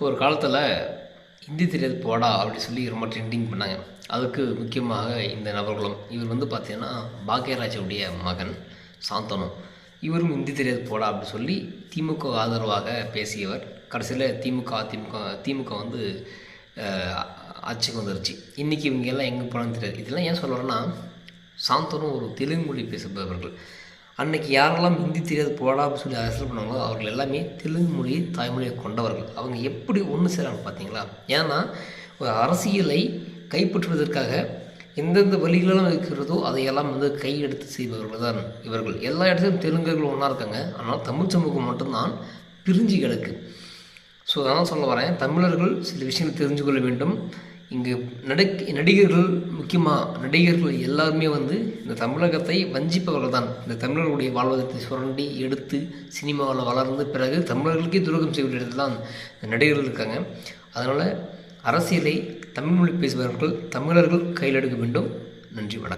ஒரு காலத்தில் ஹிந்தி தெரியாது போடா அப்படி சொல்லி ரொம்ப ட்ரெண்டிங் பண்ணாங்க. அதுக்கு முக்கியமாக இந்த நபர்களும் இவர் வந்து பார்த்தீங்கன்னா பாக்யராஜுடைய மகன் சாந்தனு. இவரும் ஹிந்தி தெரியாது போடா அப்படி சொல்லி திமுக ஆதரவாக பேசியவர். கடைசியில் திமுக வந்து ஆட்சிக்கு வந்துருச்சு. இன்றைக்கி இவங்க எல்லாம் எங்கே போனான்னு தெரியாது. இதெல்லாம் ஏன் சொல்கிறேன்னா, சாந்தனு ஒரு தெலுங்கு மொழி பேசுபவர்கள். அன்றைக்கி யாரெல்லாம் ஹிந்தி தெரியாது போடா அப்படின்னு சொல்லி அரசியல் பண்ணாங்களோ அவர்கள் எல்லாமே தெலுங்கு மொழியை தாய்மொழியை கொண்டவர்கள். அவங்க எப்படி ஒன்று செய்கிறாங்க பார்த்தீங்களா? ஏன்னா ஒரு அரசியலை கைப்பற்றுவதற்காக எந்தெந்த வழிகளெல்லாம் இருக்கிறதோ அதையெல்லாம் வந்து கையெடுத்து செய்பவர்கள் தான் இவர்கள். எல்லா இடத்துலையும் தெலுங்கர்கள் ஒன்றா இருக்காங்க. ஆனால் தமிழ் சமூகம் மட்டும்தான் பிரிஞ்சு கிடக்கு. ஸோ அதனால் சொல்ல வரேன், தமிழர்கள் சில விஷயங்கள் தெரிஞ்சு கொள்ள வேண்டும். இங்கு நடிகர்கள், முக்கியமாக நடிகர்கள் எல்லாருமே வந்து இந்த தமிழகத்தை வஞ்சிப்பவர்கள் தான். இந்த தமிழர்களுடைய வாழ்வாதாரத்தை சுரண்டி எடுத்து சினிமாவில் வளர்ந்து பிறகு தமிழர்களுக்கே துரோகம் செய்யக்கூடிய இடத்துல தான் இந்த நடிகர்கள் இருக்காங்க. அதனால் அரசியலை தமிழ் மொழி பேசுபவர்கள் தமிழர்கள் கையில் எடுக்க வேண்டும். நன்றி, வணக்கம்.